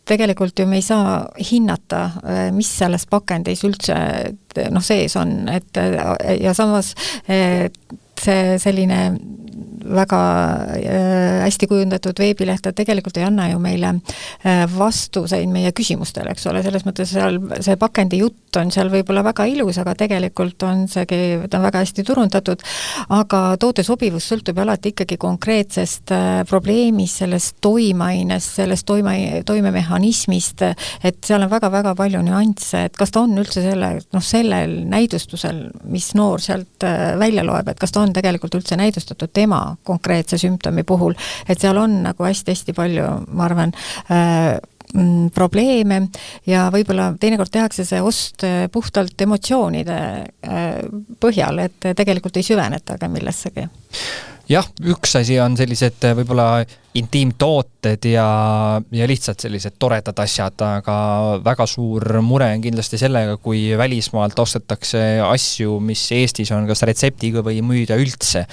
Speaker 3: tegelikult ju me ei saa hinnata, mis selles pakendis üldse sees on, et ja samas see selline väga hästi kujundatud veebileht, tegelikult ei anna ju meile vastuseid meie küsimustele, eks ole, selles mõttes seal see pakendi jutt on seal võib-olla väga ilus, aga tegelikult on ta on väga hästi turundatud, aga toote sobivus sõltub alati ikkagi konkreetsest probleemist, sellest toimeainest, sellest toimemehhanismist, et seal on väga-väga palju nüansse, et kas ta on üldse sellel näidustusel, mis noor sealt välja loeb, et kas ta on tegelikult üldse näidustatud tema konkreetse sümptomi puhul, et seal on nagu hästi-hästi palju, ma arvan, probleeme ja võib-olla teinekord tehakse see ost puhtalt emotsioonide põhjal, et tegelikult ei süveneta ka millessegi.
Speaker 2: Jah, üks asi on sellised võib-olla intiimtooted ja lihtsalt sellised toredad asjad, aga väga suur mure on kindlasti sellega, kui välismaalt ostetakse asju, mis Eestis on kas retseptiga või müüda üldse.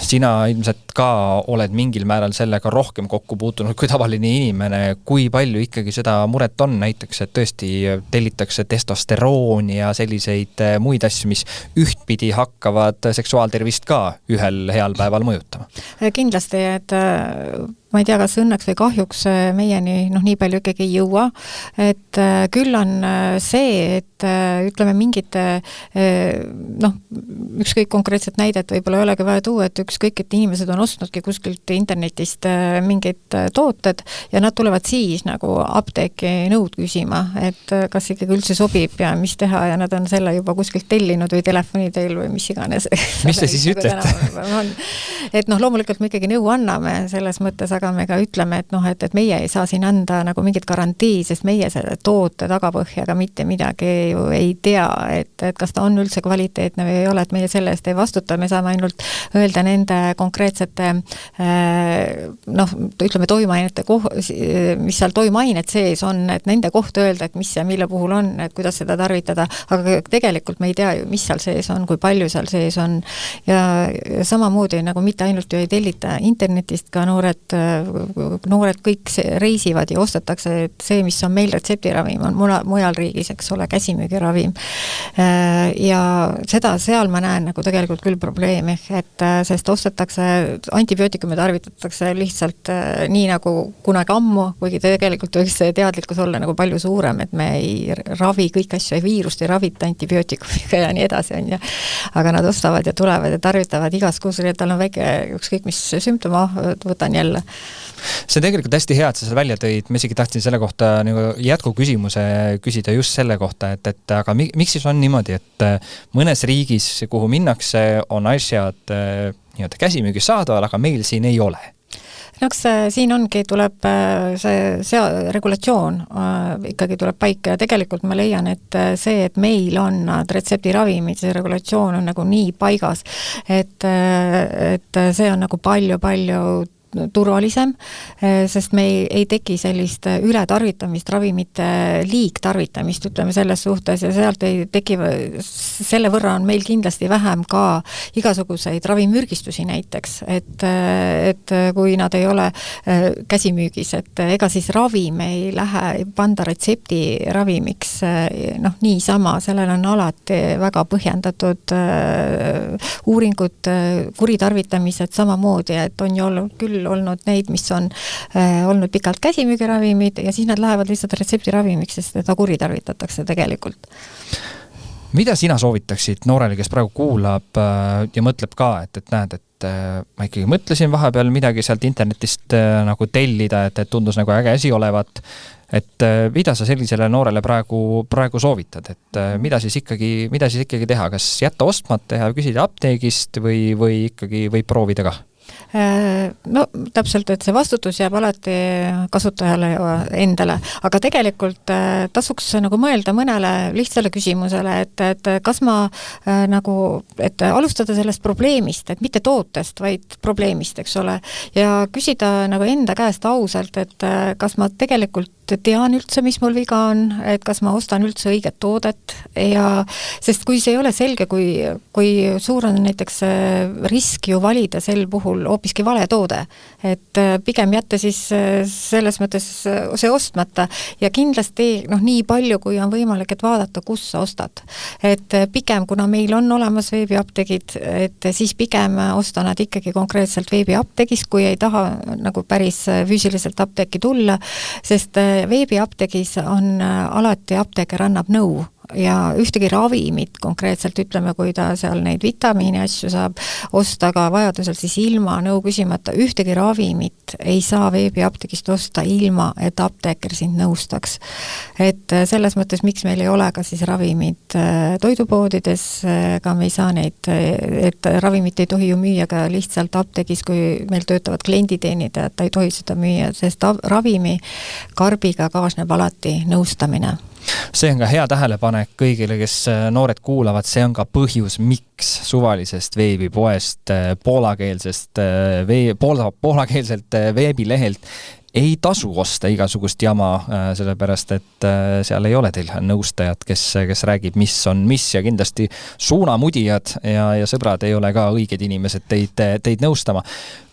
Speaker 2: Sina ilmselt ka oled mingil määral sellega rohkem kokku puutunud kui tavaline inimene. Kui palju ikkagi seda muret on näiteks, et tõesti tellitakse testosterooni ja selliseid muid asju, mis ühtpidi hakkavad seksuaaltervist ka ühel heal päeval mõjutama?
Speaker 3: Kindlasti, et ma ei tea, kas õnneks või kahjuks meieni nii palju ikkagi ei jõua, et küll on see, et ütleme mingite ükskõik konkreetset näidet võib-olla ei olegi vaja tuua, et ükskõik, et inimesed on ostnudki kuskilt internetist mingid tooted ja nad tulevad siis nagu apteeki nõud küsima, et kas ikkagi üldse sobib ja mis teha ja nad on selle juba kuskilt tellinud või telefoni teel või mis iganes.
Speaker 2: Mis te siis ütlete?
Speaker 3: Et loomulikult me ikkagi nõu anname selles mõttes, aga me ka ütleme, et meie ei saa siin anda nagu mingit garantii, sest meie selle toote tagapõhjaga mitte midagi ju ei tea, et kas ta on üldse kvaliteetne või ei ole, et meie selle eest ei vastuta, me saame ainult öelda nende konkreetsete ütleme toimeainete mis seal toimeainet sees on, et nende kohta öelda, et mis ja mille puhul on, et kuidas seda tarvitada, aga tegelikult me ei tea ju, mis seal sees on, kui palju seal sees on ja samamoodi nagu mitte ainult ju ei tellita internetist, ka noored kõik reisivad ja ostetakse, et see, mis on meil retseptiravim, on mujal riigis, eks ole, käsimüügiravim. Ja seda seal ma näen nagu tegelikult küll probleemi, et sest ostetakse, antibiootikume tarvitatakse lihtsalt nii nagu kunagi ammu, kuigi tegelikult võiks see teadlikkus olla nagu palju suurem, et me ei ravi kõik asju, viirust ei ravita antibiootikumiga ja nii edasi on ja. Aga nad ostavad ja tulevad ja tarvitavad igas kusel, et tal on väike ükskõik mis sümptoma, võtan jälle.
Speaker 2: See on tegelikult hästi hea, et sa seda välja tõid. Ma isegi tahtsin selle kohta nagu jätku küsimuse küsida just selle kohta, et aga miks siis on niimoodi, et mõnes riigis, kuhu minnakse, on asjad käsimüügis saadaval, aga meil siin ei ole?
Speaker 3: Siin ongi, tuleb see regulatsioon ikkagi tuleb paika ja tegelikult ma leian, et see, et meil on retseptiravimid, see regulatsioon on nagu nii paigas, et see on nagu palju turvalisem, sest me ei teki sellist ületarvitamist, ravimite liigtarvitamist, ütleme selles suhtes ja sealt ei teki, selle võrra on meil kindlasti vähem ka igasuguseid ravimürgistusi näiteks, et kui nad ei ole käsimüügis, et ega siis ravim ei panda retseptiravimiks niisama, sellel on alati väga põhjendatud uuringud, kuritarvitamised samamoodi, et on ju olnud neid, mis on olnud pikalt käsimüügiravimid ja siis nad lähevad lihtsalt retseptiravimiks, sest seda kuritarvitatakse tegelikult.
Speaker 2: Mida sina soovitaksid noorele, kes praegu kuulab ja mõtleb ka, et näed, et ma ikkagi mõtlesin vahepeal midagi sealt internetist nagu tellida, et tundus nagu äge asi olevat, et mida sa sellisele noorele praegu soovitad, et mida siis ikkagi teha, kas jätta ostmata ja küsida apteegist või ikkagi võib proovida ka?
Speaker 3: Täpselt, et see vastutus jääb alati kasutajale endale, aga tegelikult tasuks nagu mõelda mõnele lihtsale küsimusele, et kas ma et alustada sellest probleemist, et mitte tootest, vaid probleemist, eks ole, ja küsida nagu enda käest ausalt, et kas ma tegelikult tean üldse, mis mul viga on, et kas ma ostan üldse õiget toodet ja sest kui see ei ole selge, kui suur on näiteks risk ju valida sel puhul hoopiski vale toode, et pigem jätta siis selles mõttes see ostmata ja kindlasti nii palju, kui on võimalik, et vaadata, kus sa ostad. Et pigem, kuna meil on olemas veebiapteegid, et siis pigem osta nad ikkagi konkreetselt veebiapteegist, kui ei taha nagu päris füüsiliselt apteeki tulla, sest veebiapteegis on alati apteeker annab nõu ja ühtegi ravimit konkreetselt, ütleme, kui ta seal neid vitamiini asju saab osta ka vajadusel siis ilma nõu küsimata, ühtegi ravimit ei saa veebiapteegist osta ilma, et apteeker sind nõustaks. Et selles mõttes, miks meil ei ole ka siis ravimid toidupoodides, ka me ei saa neid, et ravimit ei tohi ju müüa ka lihtsalt apteegis, kui meil töötavad klienditeenindajad, ta ei tohi seda müüa, sest ravimi karbiga kaasneb alati nõustamine.
Speaker 2: See on ka hea tähelepanek kõigile, kes noored kuulavad, see on ka põhjus, miks suvalisest veebipoest, poolakeelselt veebilehelt ei tasu osta igasugust jama, sellepärast, et seal ei ole teil nõustajad, kes räägib, mis on mis ja kindlasti suunamudijad ja sõbrad ei ole ka õiged inimesed teid nõustama.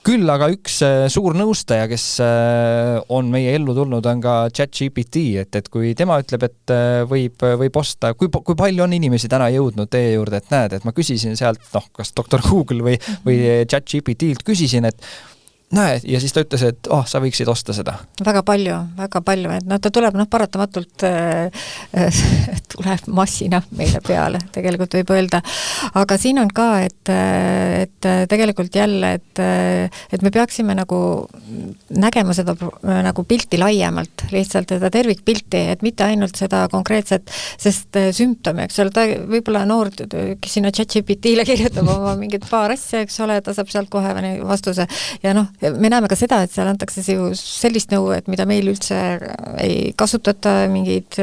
Speaker 2: Küll aga üks suur nõustaja, kes on meie ellu tulnud, on ka ChatGPT, et kui tema ütleb, et võib osta, kui palju on inimesi täna jõudnud teie juurde, et näed, et ma küsisin sealt, kas Dr. Google või ChatGPT-lt küsisin, et näed, ja siis ta ütles, et sa võiksid osta seda.
Speaker 3: Väga palju, et ta tuleb paratamatult tuleb massina meile peale, tegelikult võib öelda. Aga siin on ka, et tegelikult jälle, et me peaksime nagu nägema seda nagu pilti laiemalt, lihtsalt seda tervikpilti, et mitte ainult seda konkreetset, sest sümptomi, eks ole, ta võib-olla noor, kes sinna ChatGPT-le kirjutab oma mingid paar asja, eks ole, ta saab sealt kohe vastuse ja me näeme ka seda, et seal antakse sellist nõu, et mida meil üldse ei kasutata, mingid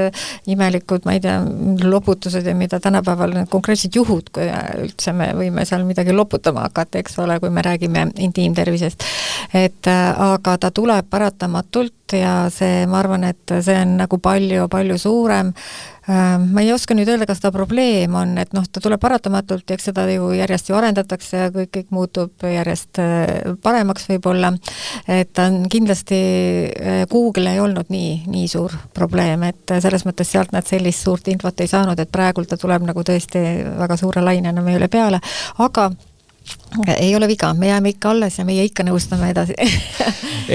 Speaker 3: imelikud, ma ei tea, loputused ja mida tänapäeval konkreetselt juhud, kui üldse me võime seal midagi loputama hakata, eks ole, kui me räägime intiimtervisest. Aga ta tuleb paratamatult ja see, ma arvan, et see on nagu palju suurem. Ma ei oska nüüd öelda, kas ta probleem on, et ta tuleb paratamatult, eks seda ju järjest ju arendatakse ja kõik muutub järjest paremaks võib-olla, et ta on kindlasti, Google ei olnud nii suur probleem, et selles mõttes sealt nad sellist suurt infot ei saanud, et praegult ta tuleb nagu tõesti väga suure lainena meile peale, aga ei ole viga, me jääme ikka alles ja meie ikka nõustame edasi.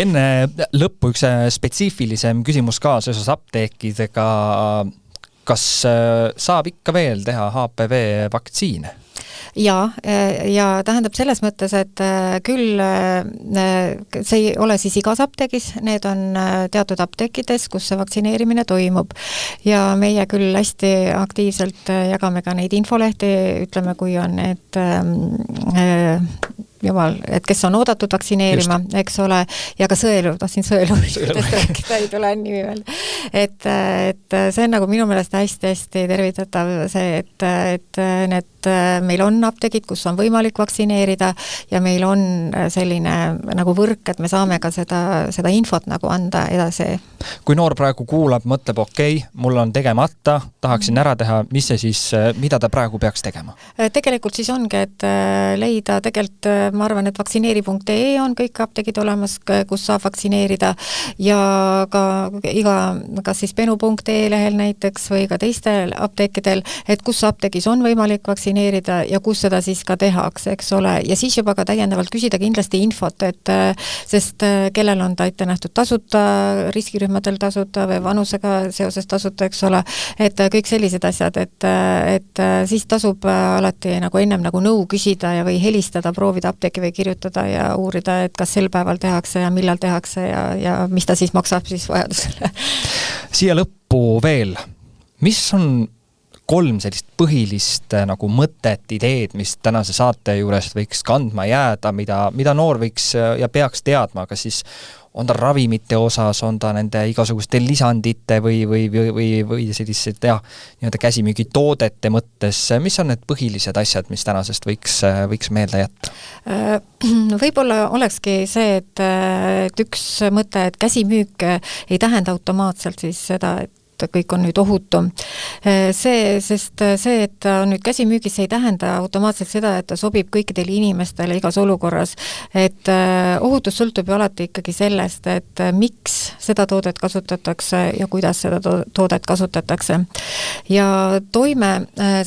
Speaker 2: Enne lõppu üks spetsiifilisem küsimus ka seoses apteekidega. Kas saab ikka veel teha HPV vaktsiine?
Speaker 3: Ja tähendab selles mõttes, et küll see ei ole siis igas apteegis, need on teatud apteekides, kus see vaktsineerimine toimub ja meie küll hästi aktiivselt jagame ka neid infolehti, ütleme, kui on need et kes on oodatud vaktsineerima, eks ole, ja ka sõelu, tahtsin sõelu rääkida, ei tule nimi veel. Et see on nagu minu meelest hästi tervitatav see, et need meil on apteegid, kus on võimalik vaktsineerida ja meil on selline nagu võrk, et me saame ka seda infot nagu anda edasi.
Speaker 2: Kui noor praegu kuulab, mõtleb, mul on tegemata, tahaksin ära teha, mis see siis, mida ta praegu peaks tegema?
Speaker 3: Tegelikult siis ongi, et leida tegelikult ma arvan, et vaktsineeri.ee on kõik apteegid olemas, kus saab vaktsineerida ja ka kas siis penu.ee lehel näiteks või ka teistel apteekidel, et kus apteegis on võimalik vaktsineerida ja kus seda siis ka tehakse, eks ole, ja siis juba ka täiendavalt küsida kindlasti infot, et sest kellel on ta ette nähtud tasuta, riskirühmadel tasuta või vanusega seoses tasuta, eks ole, et kõik sellised asjad, et siis tasub alati nagu ennem nagu nõu küsida ja või helistada, proovida apteeki või kirjutada ja uurida, et kas sel päeval tehakse ja millal tehakse ja mis ta siis maksab siis vajadusele.
Speaker 2: Siia lõppu veel, mis on 3 sellist põhilist nagu mõtet, ideed, mis tänase saate juures võiks kandma jääda, mida noor võiks ja peaks teadma, kas siis on ta ravimite osas, on ta nende igasuguste lisandite või sellised nii-öelda käsimüügitoodete mõttes, mis on need põhilised asjad, mis tänasest võiks meelde jätta?
Speaker 3: Võib-olla olekski see, et üks mõte, et käsimüük ei tähenda automaatselt siis seda, et kõik on nüüd ohutu. Sest see, et ta on nüüd käsimüügis, ei tähenda automaatselt seda, et ta sobib kõikidele inimestele igas olukorras. Et ohutus sõltub ju alati ikkagi sellest, et miks seda toodet kasutatakse ja kuidas seda toodet kasutatakse. Ja toime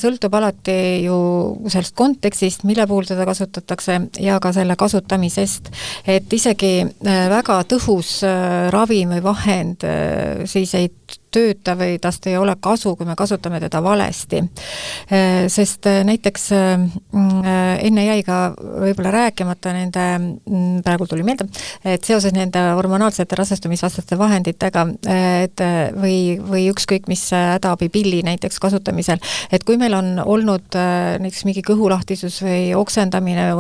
Speaker 3: sõltub alati ju sellest kontekstist, mille puhul teda kasutatakse ja ka selle kasutamisest. Et isegi väga tõhus ravim või vahend siis ei tööta või tast ei ole kasu, kui me kasutame teda valesti. Sest näiteks enne jäi ka võib-olla rääkimata nende, praegu tuli meelde, et seoses nende hormonaalsete rasestumisvastaste vahenditega või ükskõik mis hädaabipilli näiteks kasutamisel, et kui meil on olnud näiteks mingi kõhulahtisus või oksendamine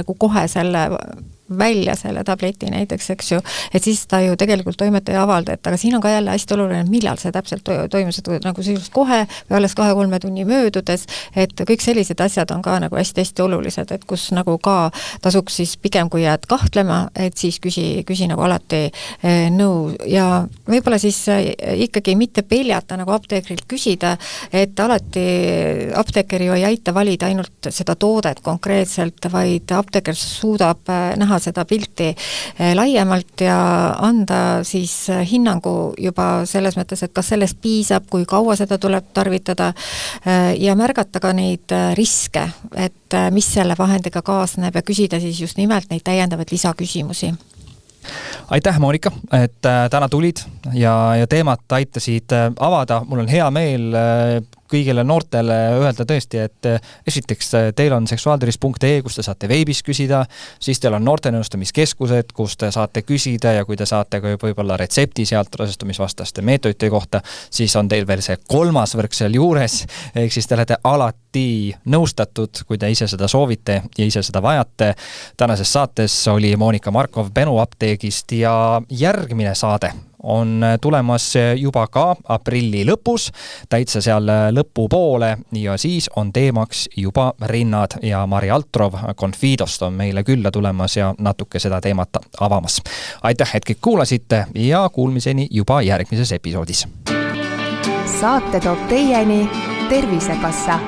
Speaker 3: nagu kohe selle välja selle tableti näiteks, eks ju, et siis ta ju tegelikult toimetaja avalda, et aga siin on ka jälle hästi oluline, millal see täpselt toimus, et nagu sellest kohe või alles 2-3 tunni möödudes, et kõik sellised asjad on ka nagu hästi-hästi olulised, et kus nagu ka tasuks siis pigem, kui jääd kahtlema, et siis küsi nagu alati nõu ja võib-olla siis ikkagi mitte peljata nagu apteekrilt küsida, et alati apteekeri ju ei aita valida ainult seda toodet konkreetselt, vaid apteeker suudab näha seda pilti laiemalt ja anda siis hinnangu juba selles mõttes, et kas sellest piisab, kui kaua seda tuleb tarvitada ja märgata ka neid riske, et mis selle vahendiga kaasneb ja küsida siis just nimelt neid täiendavaid lisaküsimusi.
Speaker 2: Aitäh, Monika, et täna tulid ja teemat aitasid avada. Mul on hea meel kõigile noortele öelda tõesti, et esiteks teil on seksuaaltervis.ee, kus te saate veebis küsida, siis teil on noortenõustamiskeskused, kus te saate küsida ja kui te saate ka võib-olla retsepti sealt rasestumisvastaste meetodite kohta, siis on teil veel see 3. võrk seal juures, ehk siis te olete alati nõustatud, kui te ise seda soovite ja ise seda vajate. Tänases saates oli Monika Markov Benu apteegist ja järgmine saade on tulemas juba ka aprilli lõpus, täitsa seal lõpupoole ja siis on teemaks juba rinnad ja Mari Altrov Confidost on meile külla tulemas ja natuke seda teemat avamas. Aitäh, et kõik kuulasite ja kuulmiseni juba järgmises episoodis.
Speaker 1: Saate toob teieni Tervisekassa.